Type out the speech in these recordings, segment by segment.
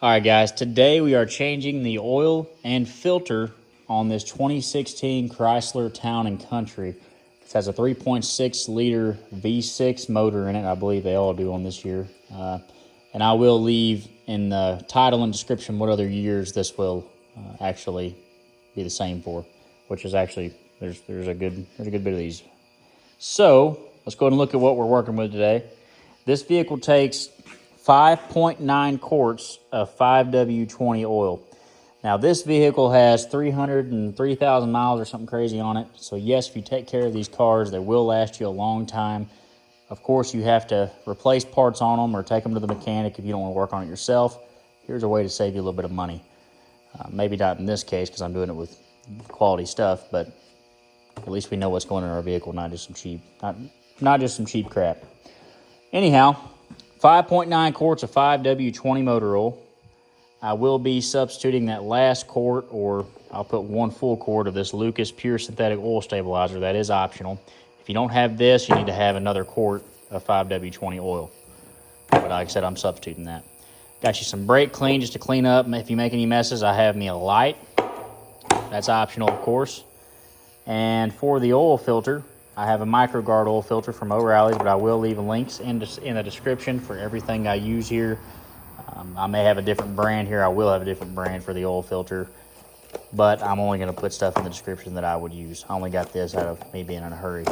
All right, guys, today we are changing the oil and filter on this 2016 Chrysler Town Country. It has a 3.6 liter V6 motor in it. I believe they all do on this year. And I will leave in the title and description what other years this will actually be the same for, which is actually, there's a good bit of these. So let's go ahead and look at what we're working with today. This vehicle takes 5.9 quarts of 5W20 oil. Now this vehicle has 303,000 miles or something crazy on it. So yes, if you take care of these cars, they will last you a long time. Of course, you have to replace parts on them or take them to the mechanic if you don't want to work on it yourself. Here's a way to save you a little bit of money. Maybe not in this case because I'm doing it with quality stuff, but at least we know what's going in our vehicle, not just some cheap, not just some cheap crap. Anyhow, 5.9 quarts of 5W20 motor oil. I will be substituting that last quart, or I'll put 1 full quart of this Lucas Pure Synthetic Oil Stabilizer. That is optional. If you don't have this, you need to have another quart of 5W20 oil. But like I said, I'm substituting that. Got you some brake clean just to clean up. If you make any messes, I have me a light. That's optional, of course. And for the oil filter, I have a MicroGuard oil filter from O'Reilly's, but I will leave links in the description for everything I use here. I may have a different brand here. I will have a different brand for the oil filter, but I'm only going to put stuff in the description that I would use. I only got this out of me being in a hurry.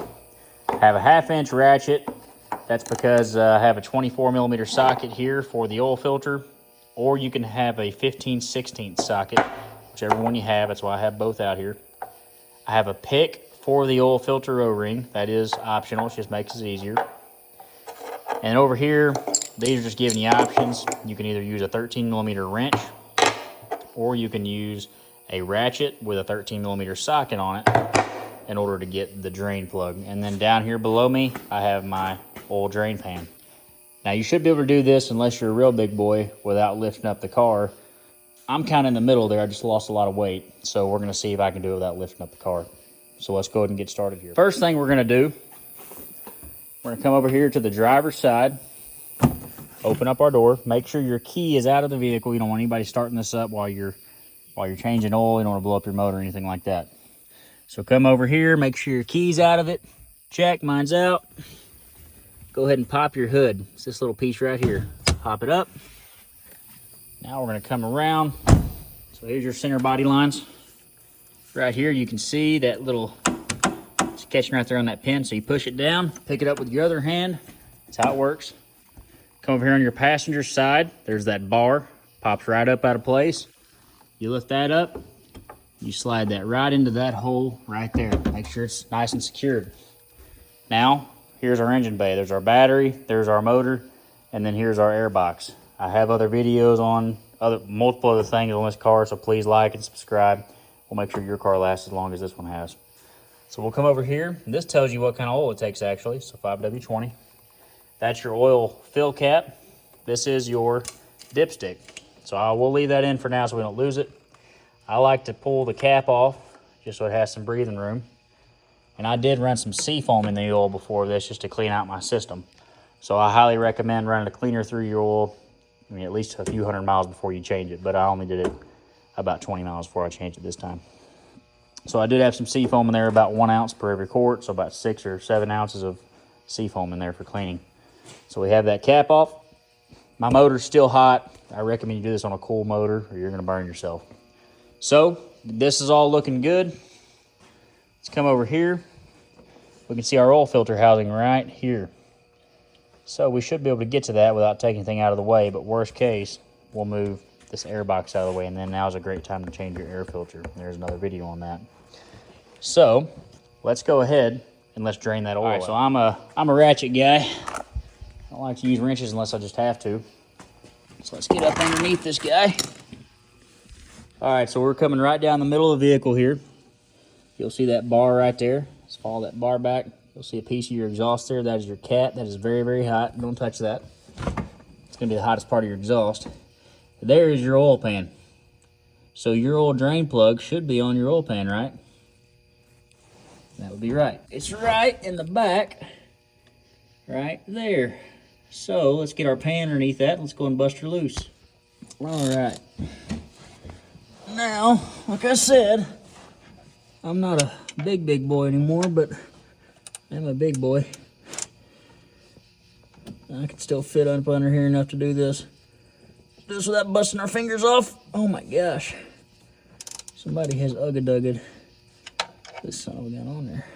I have a 1/2-inch ratchet. That's because I have a 24mm socket here for the oil filter, or you can have a 15/16 socket, whichever one you have. That's why I have both out here. I have a pick for the oil filter O-ring. That is optional. It just makes it easier. And over here, these are just giving you options. You can either use a 13mm wrench, or you can use a ratchet with a 13mm socket on it in order to get the drain plug. And then down here below me, I have my oil drain pan. Now you should be able to do this unless you're a real big boy without lifting up the car. I'm kind of in the middle there. I just lost a lot of weight. So we're going to see if I can do it without lifting up the car. So let's go ahead and get started here. First thing we're going to do, we're going to come over here to the driver's side, open up our door, make sure your key is out of the vehicle. You don't want anybody starting this up while you're changing oil. You don't want to blow up your motor or anything like that. So come over here, make sure your key's out of it. Check, mine's out. Go ahead and pop your hood. It's this little piece right here. Pop it up. Now we're going to come around. So here's your center body lines. Right here, you can see that little, it's catching right there on that pin. So you push it down, pick it up with your other hand. That's how it works. Come over here on your passenger side. There's that bar, pops right up out of place. You lift that up, you slide that right into that hole right there. Make sure it's nice and secured. Now, here's our engine bay. There's our battery, there's our motor, and then here's our air box. I have other videos on multiple other things on this car, so please like and subscribe. We'll make sure your car lasts as long as this one has. So we'll come over here. And this tells you what kind of oil it takes, actually. So 5W20. That's your oil fill cap. This is your dipstick. So I will leave that in for now so we don't lose it. I like to pull the cap off just so it has some breathing room. And I did run some seafoam in the oil before this just to clean out my system. So I highly recommend running a cleaner through your oil. I mean, at least a few hundred miles before you change it. But I only did it about 20 miles before I changed it this time. So I did have some seafoam in there, about 1 ounce per every quart. So about 6 or 7 ounces of seafoam in there for cleaning. So we have that cap off. My motor's still hot. I recommend you do this on a cool motor or you're going to burn yourself. So this is all looking good. Let's come over here. We can see our oil filter housing right here. So we should be able to get to that without taking anything out of the way, but worst case, we'll move this air box out of the way, and then now's a great time to change your air filter. There's another video on that. So let's go ahead and let's drain that oil. All right, so I'm a ratchet guy. I don't like to use wrenches unless I just have to. So let's get up underneath this guy. All right, so we're coming right down the middle of the vehicle here. You'll see that bar right there. Let's follow that bar back. You'll see a piece of your exhaust there. That is your cat. That is very, very hot. Don't touch that. It's going to be the hottest part of your exhaust. There is your oil pan. So your oil drain plug should be on your oil pan, right? That would be right. It's right in the back, right there. So let's get our pan underneath that. Let's go and bust her loose. All right. Now, like I said, I'm not a big boy anymore, but I'm a big boy. I can still fit up under here enough to do this. Do this without busting our fingers off. Oh my gosh. Somebody has ugga-dugged this son of a gun on there.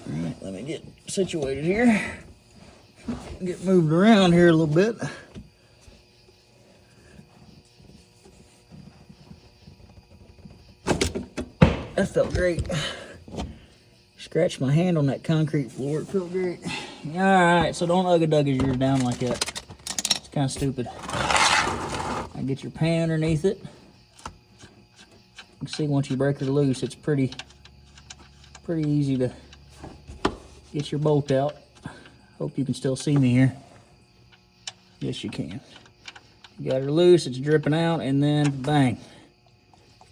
All right, let me get situated here. Get moved around here a little bit. That felt great. Scratched my hand on that concrete floor. It felt great. All right, so don't ugga-dugga yours down like that. It's kind of stupid. I get your pan underneath it. You can see once you break her loose, it's pretty easy to get your bolt out. Hope you can still see me here. Yes, you can. You got her loose, it's dripping out, and then bang.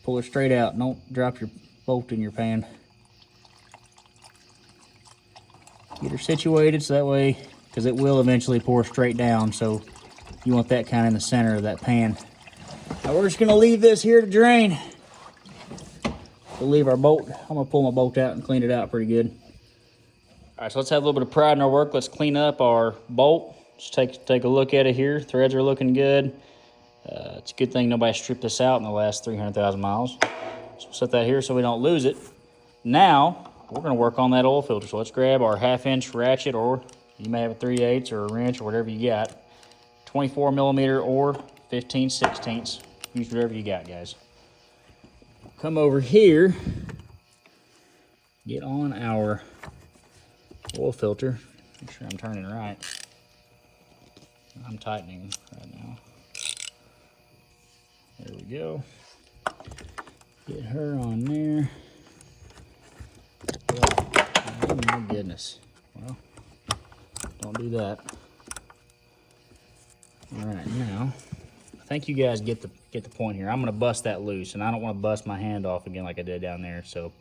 Pull her straight out. Don't drop your bolt in your pan. Get her situated so that way, because it will eventually pour straight down, so you want that kind of in the center of that pan. Now we're just gonna leave this here to drain. We'll leave our bolt. I'm gonna pull my bolt out and clean it out pretty good. All right, so let's have a little bit of pride in our work. Let's clean up our bolt. Just take a look at it here. Threads are looking good. It's a good thing nobody stripped this out in the last 300,000 miles. So we'll set that here so we don't lose it. Now, we're gonna work on that oil filter. So let's grab our 1/2-inch ratchet, or you may have a 3/8 or a wrench or whatever you got. 24 millimeter or 15/16. Use whatever you got, guys. Come over here, get on our oil filter. Make sure I'm turning right. I'm tightening right now. There we go. Get her on there. Oh my goodness. Well, don't do that. All right, now, I think you guys get the point here. I'm gonna bust that loose, and I don't wanna bust my hand off again like I did down there. So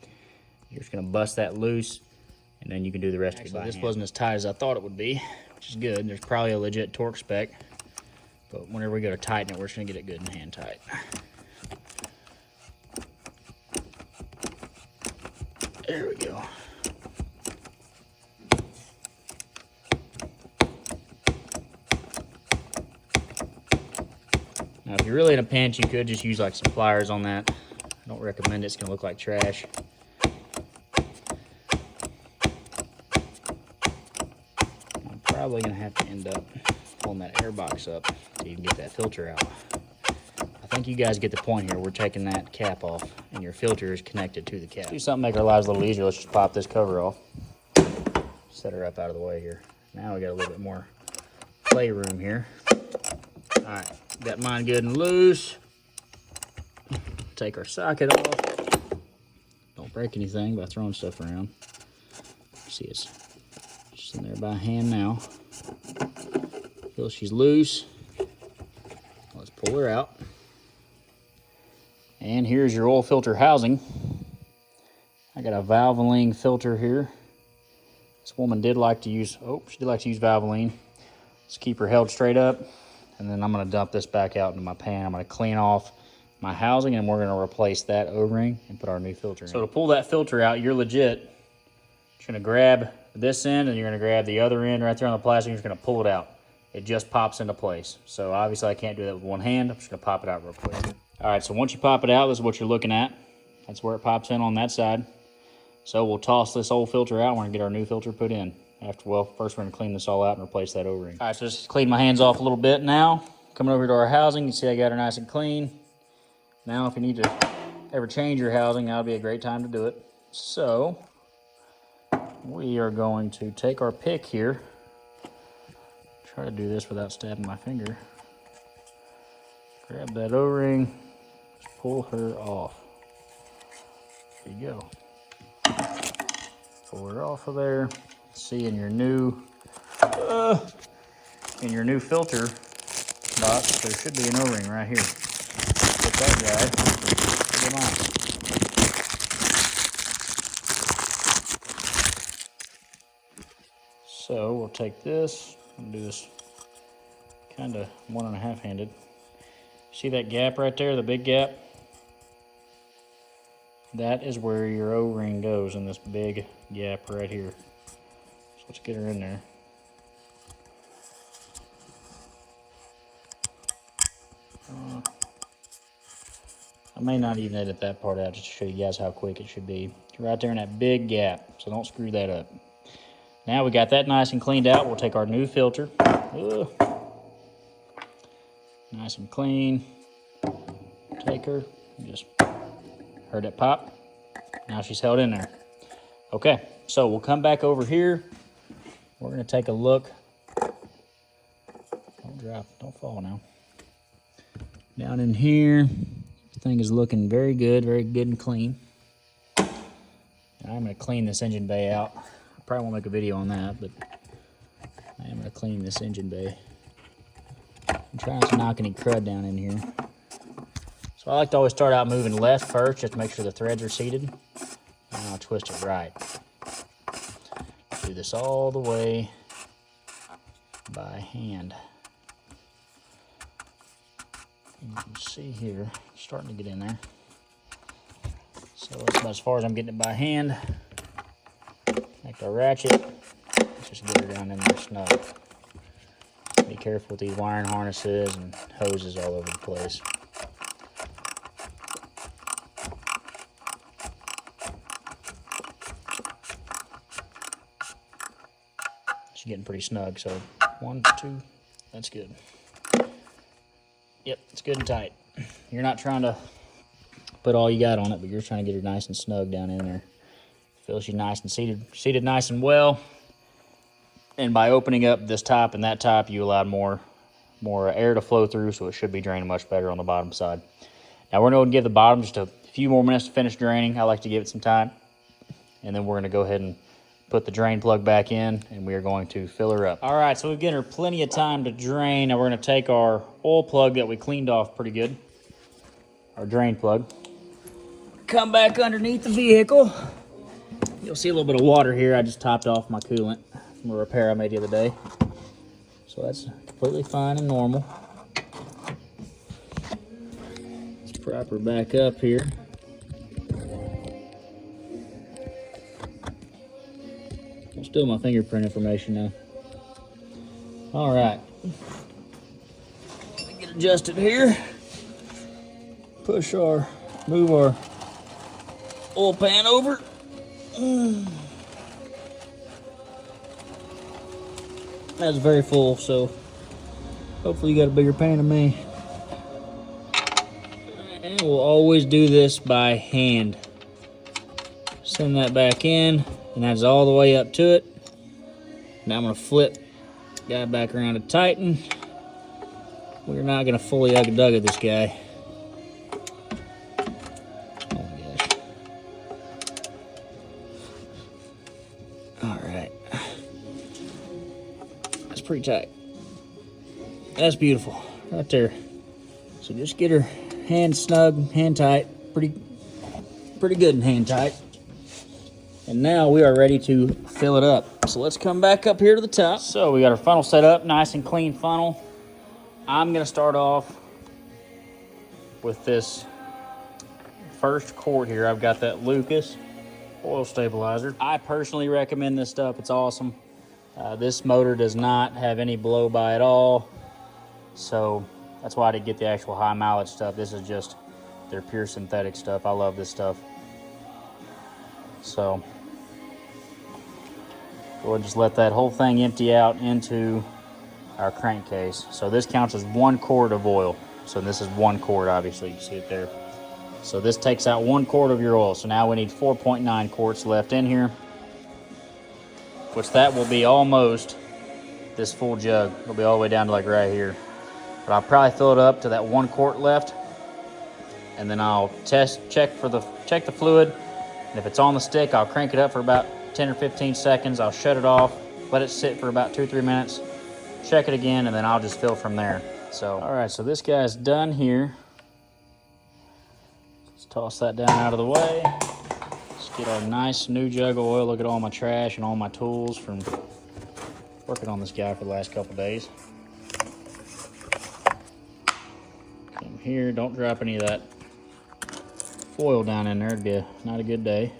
you're just gonna bust that loose, and then you can do the rest of it by hand. This wasn't as tight as I thought it would be, which is good. There's probably a legit torque spec, but whenever we go to tighten it, we're just gonna get it good and hand tight. There we go. Now, if you're really in a pinch, you could just use like some pliers on that. I don't recommend it. It's gonna look like trash. I'm probably gonna have to end up pulling that air box up to even get that filter out. I think you guys get the point here. We're taking that cap off, and your filter is connected to the cap. Let's do something to make our lives a little easier. Let's just pop this cover off. Set her up out of the way here. Now we got a little bit more playroom here. All right, got mine good and loose. Take our socket off. Don't break anything by throwing stuff around. See, it's just in there by hand now. Feel she's loose. Let's pull her out. And here's your oil filter housing. I got a Valvoline filter here. This woman did like to use, she did like to use Valvoline. Let's keep her held straight up. And then I'm gonna dump this back out into my pan. I'm gonna clean off my housing, and we're gonna replace that O-ring and put our new filter in. So to pull that filter out, you're legit. You're gonna grab this end and you're gonna grab the other end right there on the plastic. You're just gonna pull it out. It just pops into place. So obviously I can't do that with one hand. I'm just gonna pop it out real quick. All right, so once you pop it out, this is what you're looking at. That's where it pops in on that side. So we'll toss this old filter out. We're gonna get our new filter put in. First we're gonna clean this all out and replace that O-ring. All right, so just clean my hands off a little bit now. Coming over to our housing, you see I got her nice and clean. Now if you need to ever change your housing, that'll be a great time to do it. So we are going to take our pick here. Try to do this without stabbing my finger. Grab that O-ring, pull her off. There you go. Pull her off of there. See in your new filter box, there should be an O-ring right here. Get that guy. Come on. So we'll take this and do this kind of 1.5 handed. See that gap right there, the big gap? That is where your O-ring goes, in this big gap right here. So let's get her in there. I may not even edit that part out just to show you guys how quick it should be. It's right there in that big gap, so don't screw that up. Now we got that nice and cleaned out. We'll take our new filter. Ugh. Nice and clean. Take her. Just heard it pop. Now she's held in there. Okay, so we'll come back over here. We're gonna take a look. Don't drop, don't fall now. Down in here, everything is looking very good and clean. Now I'm gonna clean this engine bay out. I probably won't make a video on that, but I am gonna clean this engine bay. I'm trying to knock any crud down in here. So I like to always start out moving left first, just to make sure the threads are seated. And I'll twist it right. Do this all the way by hand. You can see here, it's starting to get in there. So that's about as far as I'm getting it by hand. Make our ratchet, just get her down in there snug. Be careful with these wiring harnesses and hoses all over the place. She's getting pretty snug, so 1, 2, that's good. Yep, it's good and tight. You're not trying to put all you got on it, but you're trying to get her nice and snug down in there. Feels she's nice and seated nice and well. And by opening up this top and that top, you allowed more air to flow through, so it should be draining much better on the bottom side. Now we're going to give the bottom just a few more minutes to finish draining. I like to give it some time. And then we're going to go ahead and put the drain plug back in, and we are going to fill her up. All right, so we've given her plenty of time to drain. Now we're going to take our oil plug that we cleaned off pretty good, our drain plug, come back underneath the vehicle. You'll see a little bit of water here. I just topped off my coolant from a repair I made the other day. So that's completely fine and normal. Let's prop her back up here. Still my fingerprint information now. All right. Let me get adjusted here. Move our oil pan over. That's very full, so hopefully you got a bigger pan than me. And we'll always do this by hand. Send that back in. And that's all the way up to it. Now I'm going to flip the guy back around to tighten. We're not going to fully ugga this guy. Oh my gosh. Alright. That's pretty tight. That's beautiful. Right there. So just get her hand snug, hand tight. Pretty good and hand tight. And now we are ready to fill it up. So let's come back up here to the top. So we got our funnel set up, nice and clean funnel. I'm gonna start off with this first quart here. I've got that Lucas oil stabilizer. I personally recommend this stuff, it's awesome. This motor does not have any blow by at all. So that's why I didn't get the actual high mileage stuff. This is just their pure synthetic stuff. I love this stuff. So we'll just let that whole thing empty out into our crankcase. So this counts as 1 quart of oil. So this is 1 quart, obviously, you see it there. So this takes out 1 quart of your oil. So now we need 4.9 quarts left in here, which that will be almost this full jug. It'll be all the way down to like right here. But I'll probably fill it up to that 1 quart left, and then I'll check the fluid. And if it's on the stick, I'll crank it up for about 10 or 15 seconds. I'll shut it off, let it sit for about 2 or 3 minutes, check it again, and then I'll just fill from there. So, all right, so this guy's done here. Let's toss that down out of the way. Let's get our nice new jug of oil. Look at all my trash and all my tools from working on this guy for the last couple days. here. Don't drop any of that foil down in there. It'd be not a good day.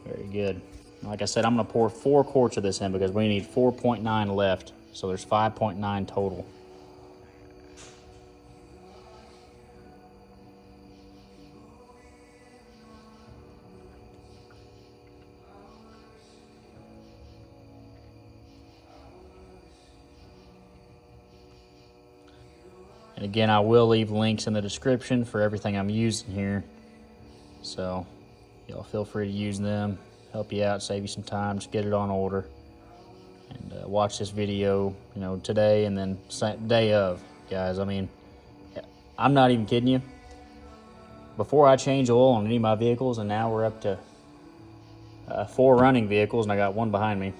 Very good. Like I said, I'm going to pour 4 quarts of this in because we need 4.9 left. So there's 5.9 total. And again, I will leave links in the description for everything I'm using here. So y'all feel free to use them. Help you out, save you some time, just get it on order. And watch this video, you know, today and then day of, guys. I mean, I'm not even kidding you. Before I change oil on any of my vehicles, and now we're up to 4 running vehicles, and I got 1 behind me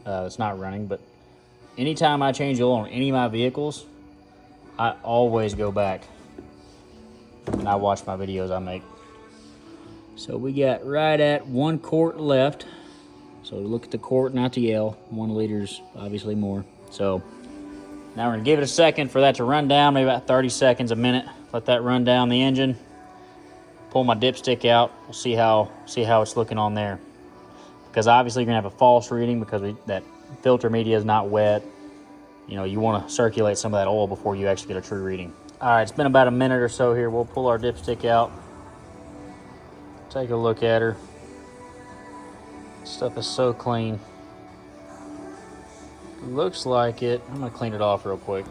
that's not running, but anytime I change oil on any of my vehicles, I always go back and I watch my videos I make. So we got right at 1 quart left. So look at the quart, not the L. 1 liter's obviously more. So now we're gonna give it a second for that to run down, maybe about 30 seconds, a minute. Let that run down the engine. Pull my dipstick out. We'll see how it's looking on there. Because obviously you're gonna have a false reading because that filter media is not wet. You know, you want to circulate some of that oil before you actually get a true reading. All right, it's been about a minute or so here. We'll pull our dipstick out. Take a look at her. Stuff is so clean. Looks like it. I'm gonna clean it off real quick.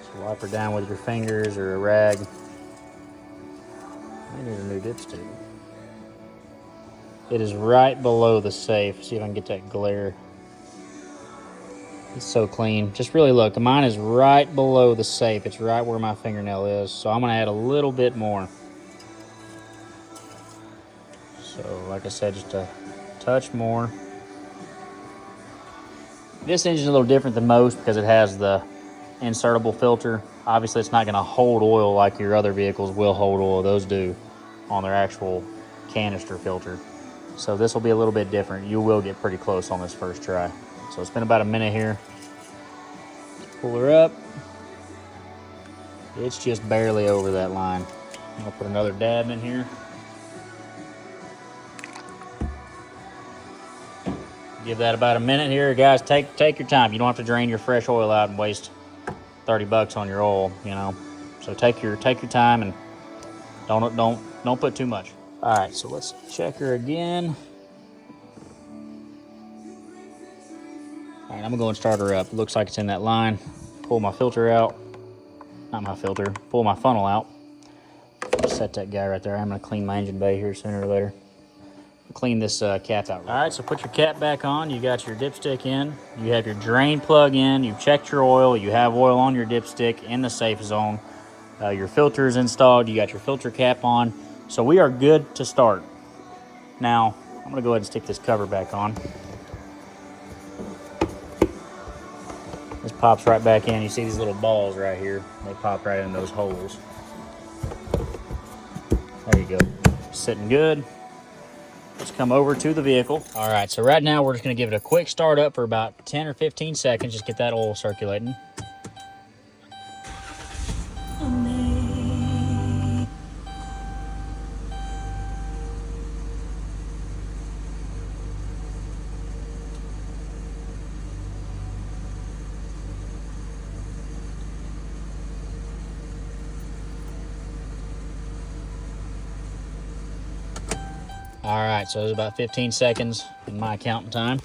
So wipe her down with your fingers or a rag. I need a new dipstick. It is right below the safe. See if I can get that glare. It's so clean. Just really look. Mine is right below the safe. It's right where my fingernail is. So I'm going to add a little bit more. So like I said, just a touch more. This engine is a little different than most because it has the insertable filter. Obviously, it's not going to hold oil like your other vehicles will hold oil. Those do on their actual canister filter. So this will be a little bit different. You will get pretty close on this first try. So it's been about a minute here. Pull her up. It's just barely over that line. I'll put another dab in here. Give that about a minute here. Guys, take your time. You don't have to drain your fresh oil out and waste 30 bucks on your oil, you know. So take your time and don't put too much. All right, so let's check her again. All right, I'm gonna go and start her up. It looks like it's in that line. Pull my filter out. Not my filter, pull my funnel out. Set that guy right there. I'm gonna clean my engine bay here sooner or later. Clean this cap out. All right, so put your cap back on. You got your dipstick in. You have your drain plug in. You've checked your oil. You have oil on your dipstick in the safe zone. Your filter is installed. You got your filter cap on. So we are good to start. Now, I'm gonna go ahead and stick this cover back on. This pops right back in. You see these little balls right here. They pop right in those holes. There you go. Sitting good. Let's come over to the vehicle. All right, so right now we're just gonna give it a quick start up for about 10 or 15 seconds. Just get that oil circulating. All right, so it was about 15 seconds in my counting time.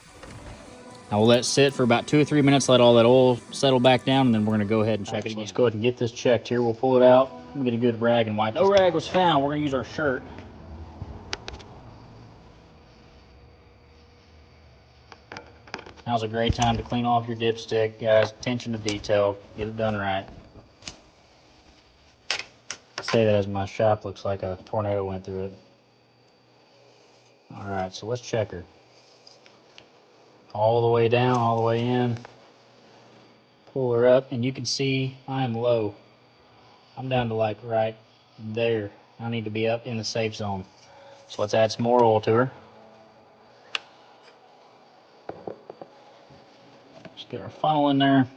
Now we'll let it sit for about 2 or 3 minutes, let all that oil settle back down, and then we're gonna go ahead and check it again. Let's go ahead and get this checked here. We'll pull it out. Let me get a good rag and wipe. No rag was found. We're gonna use our shirt. Now's a great time to clean off your dipstick, guys. Attention to detail. Get it done right. I say that as my shop looks like a tornado went through it. All right, so let's check her. All the way down, all the way in. Pull her up, and you can see I am low. I'm down to like right there. I need to be up in the safe zone. So let's add some more oil to her. Get our funnel in there.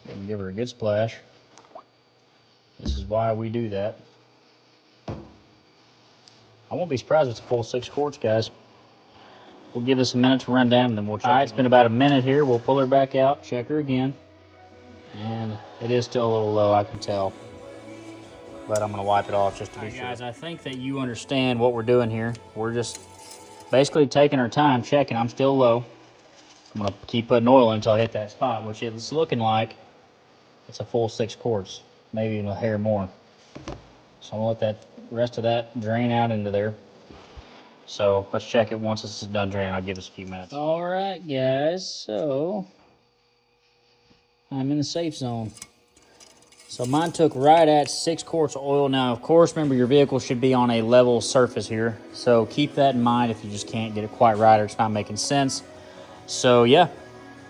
And give her a good splash. This is why we do that. I won't be surprised if it's a full 6 quarts, guys. We'll give this a minute to run down, and then we'll check. All right, it's been about a minute here. We'll pull her back out, check her again. And it is still a little low, I can tell. But I'm going to wipe it off just to be sure. Guys, I think that you understand what we're doing here. We're just basically taking our time, checking. I'm still low. I'm going to keep putting oil in until I hit that spot, which it's looking like it's a full 6 quarts, maybe even a hair more. So I'm going to let that rest of that drain out into there. So let's check it once this is done draining. I'll give us a few minutes. All right, guys, so I'm in the safe zone. So mine took right at 6 quarts of oil. Now, of course, remember your vehicle should be on a level surface here. So keep that in mind if you just can't get it quite right or it's not making sense. So yeah,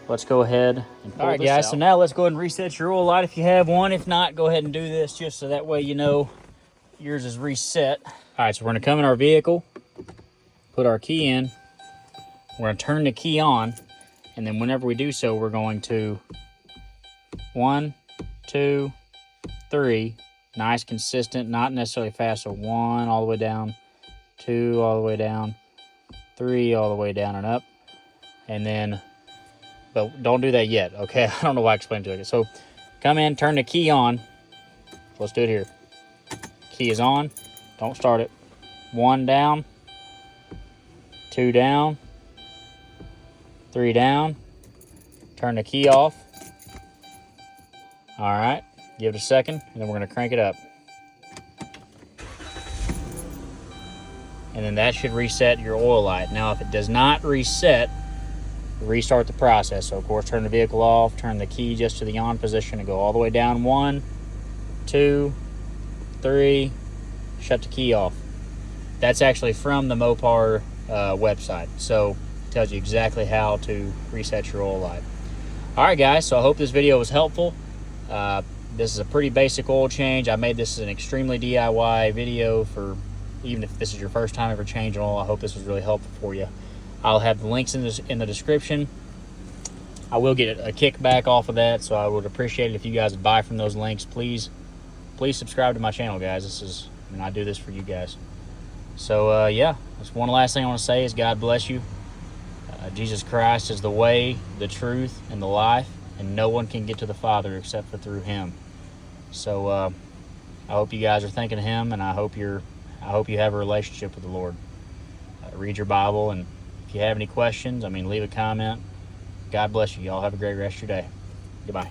let's go ahead and pull this out. All right, guys, so now let's go ahead and reset your oil light if you have one. If not, go ahead and do this just so that way you know yours is reset. All right, so we're gonna come in our vehicle, put our key in, we're gonna turn the key on, and then whenever we do so, we're going to 1, 2, 3, nice, consistent, not necessarily fast, so 1 all the way down, 2 all the way down, 3 all the way down and up, and then, but don't do that yet, okay? I don't know why I explained it. So come in, turn the key on. Let's do it here. Key is on, don't start it. 1 down, 2 down, 3 down, turn the key off. All right, give it a second, and then we're gonna crank it up. And then that should reset your oil light. Now, if it does not reset, restart the process. So of course, turn the vehicle off, turn the key just to the on position and go all the way down. 1, 2, 3, shut the key off. That's actually from the Mopar website. So it tells you exactly how to reset your oil light. All right, guys, so I hope this video was helpful. This is a pretty basic oil change. I made this an extremely DIY video for even if this is your first time ever changing oil. I hope this was really helpful for you. I'll have the links in the description. I will get a kickback off of that, so I would appreciate it if you guys would buy from those links. Please subscribe to my channel, guys. I do this for you guys. So yeah, that's one last thing I want to say is God bless you. Jesus Christ is the way, the truth, and the life, and no one can get to the Father except for through Him. So I hope you guys are thinking of Him, and I hope you have a relationship with the Lord. Read your Bible, and if you have any questions, leave a comment. God bless you. Y'all have a great rest of your day. Goodbye.